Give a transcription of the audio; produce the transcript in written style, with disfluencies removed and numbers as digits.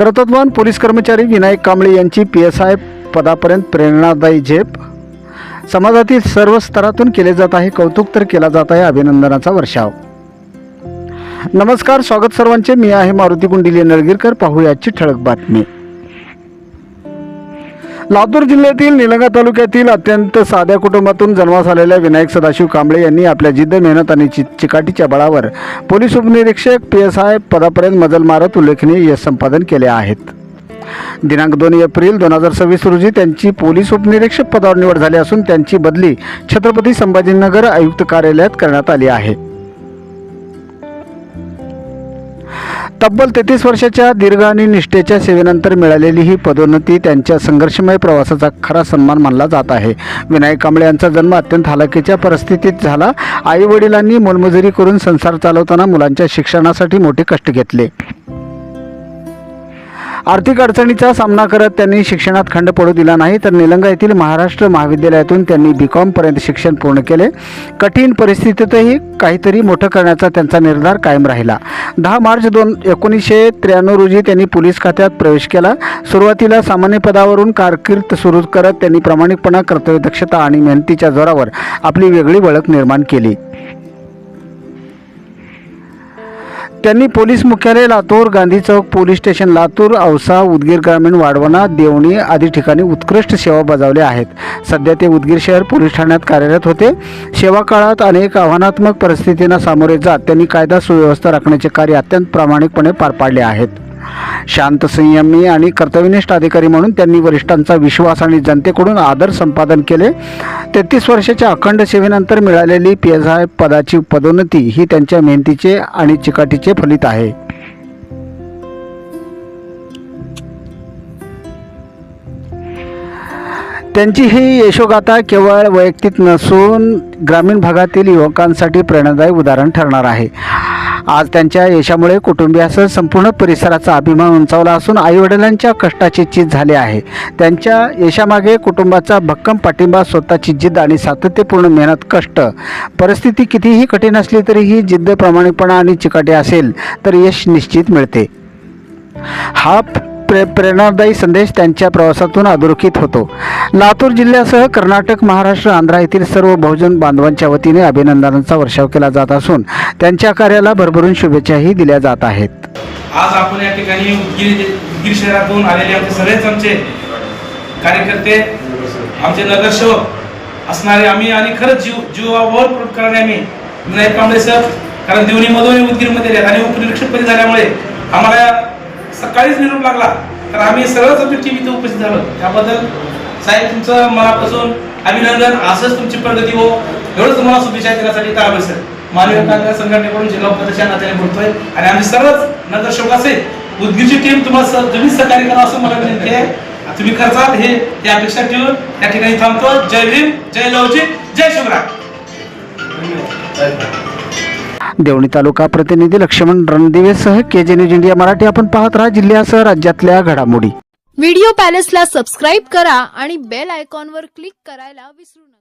कर्तव्यवान police कर्मचारी विनायक कांबळे यांची PSI पदापर्यंत प्रेरणादायी झेप। समाजातील सर्व स्तरातून केले जात आहे कौतुक, तर केला जात आहे अभिनंदनाचा वर्षाव। नमस्कार, स्वागत सर्वांचे। मी आहे मारुती कुंडिले नळगीरकर। पाहूया आजची ठळक बातमी। लातूर जिल्ह्यातील निलंगा तालुक्यातील अत्यंत साध्या कुटुंबातून जन्मास आलेल्या विनायक सदाशिव कांबळे यांनी आपल्या जिद्द, मेहनत आणि चिकाटीच्या बळावर पोलीस उपनिरीक्षक PSI पदापर्यंत मजल मारत उल्लेखनीय यश संपादन केले आहेत। दिनांक 2 एप्रिल 2026 रोजी त्यांची पोलीस उपनिरीक्षक पदावर निवड झाली असून त्यांची बदली छत्रपती संभाजीनगर आयुक्त कार्यालयात करण्यात आली आहे। तब्बल 33 वर्षाच्या दीर्घ आणि निष्ठेच्या सेवेनंतर मिळालेली ही पदोन्नती त्यांच्या संघर्षमय प्रवासाचा खरा सन्मान मानला जात आहे। विनायक कांबळे यांचा जन्म अत्यंत हालाकीच्या परिस्थितीत झाला। आई वडिलांनी मोलमजुरी करून संसार चालवताना मुलांच्या शिक्षणासाठी मोठे कष्ट घेतले। आर्थिक अडचणीचा सामना करत त्यांनी शिक्षणात खंड पडू दिला नाही, तर निलंगा येथील महाराष्ट्र महाविद्यालयातून त्यांनी BCom पर्यंत शिक्षण पूर्ण केले। कठीण परिस्थितीतही काहीतरी मोठं करण्याचा त्यांचा निर्धार कायम राहिला। 10 मार्च 1993 रोजी त्यांनी पोलीस खात्यात प्रवेश केला। सुरुवातीला सामान्य पदावरून कारकीर्द सुरू करत त्यांनी प्रामाणिकपणा, कर्तव्यदक्षता आणि मेहनतीच्या जोरावर आपली वेगळी ओळख निर्माण केली। त्यांनी पोलीस मुख्यालय लातूर, गांधी चौक पोलीस स्टेशन लातूर, औसा, उदगीर ग्रामीण, वाढवणा, देवणी आदी ठिकाणी उत्कृष्ट सेवा बजावल्या आहेत। सध्या ते उदगीर शहर पोलीस ठाण्यात कार्यरत होते। सेवा काळात अनेक आव्हानात्मक परिस्थितींना सामोरे जात त्यांनी कायदा सुव्यवस्था राखण्याचे कार्य अत्यंत प्रामाणिकपणे पार पाडले आहेत। शांत, संयमी आणि कर्तव्यनिष्ठ अधिकारी म्हणून त्यांनी वरिष्ठांचा विश्वास आणि जनतेकडून आदर संपादन केले। 33 वर्षाच्या अखंड सेवेनंतर मिळालेली PSI पदाची पदोन्नती ही त्यांच्या मेहनतीचे आणि चिकाटीचे फलित आहे। त्यांची ही यशोगाथा केवळ वैयक्तिक नसून ग्रामीण भागातील युवकांसाठी प्रेरणादायी उदाहरण ठरणार आहे। आज त्यांच्या यशामुळे कुटुंबियासह संपूर्ण परिसराचा अभिमान उंचावला असून आईवडिलांच्या कष्टाची चीज झाले आहे। त्यांच्या यशामागे कुटुंबाचा भक्कम पाठिंबा, स्वतःची जिद्द आणि सातत्यपूर्ण मेहनत, कष्ट। परिस्थिती कितीही कठीण असली तरी ही जिद्द, प्रामाणिकपणा आणि चिकाटी असेल तर यश निश्चित मिळते। हा प्रेरणादायी संदेश त्यांच्या प्रवासातून अधोरेखित होतो। लातूर जिल्ह्यासह कर्नाटक, महाराष्ट्र, आंध्र येथील सर्व बहुजन बांधवांच्या वतीने अभिनंदनाचा वर्षाव केला जात असून त्यांच्या कार्याला भरभरून शुभेच्छाही दिल्या जात आहेत। आज आपण या ठिकाणी उदगीर शहरातून आलेले आमचे सगळेच आमचे कार्यकर्ते, आमचे नगरसेवक असणारे आम्ही आणि खरंच जीवावर प्रोट करणारे आम्ही विनायक कांबळे सर, कारण देवणीमधून उदगीरमध्ये आणि उपनिरीक्षकपदी झाल्यामुळे आम्हाला सकाळीच निरोप लागला, तर आम्ही सगळंच आपली टीम इथे उपस्थित झालो। त्याबद्दल साहेब तुमचं मनापासून अभिनंदन। असंच तुमची प्रगती हो, एवढंच तुम्हाला शुभेच्छा देण्यासाठी तर आम्ही सर मानवीय कामगार संघटनेकडून जिल्हा उपाध्यक्षाच्या नात्याने बोलतोय आणि आम्ही सर्वच नगरसेवक असेल उदगीरची टीम तुम्ही सहकार्य करा असं मला विनंती आहे। तुम्ही खर्चात हे अपेक्षा ठेवून त्या ठिकाणी थांबतो। जय भीम, जय लवजी, जय शिवराय। देवणी तालुका प्रतिनिधी लक्ष्मण रणदिवेसह KJ न्यूज इंडिया मराठी। आपण पाहत राहा जिल्ह्यासह राज्यातल्या घडामोडी। व्हिडिओ पॅलेसला सबस्क्राइब करा आणि बेल आयकॉनवर क्लिक करायला विसरू नका।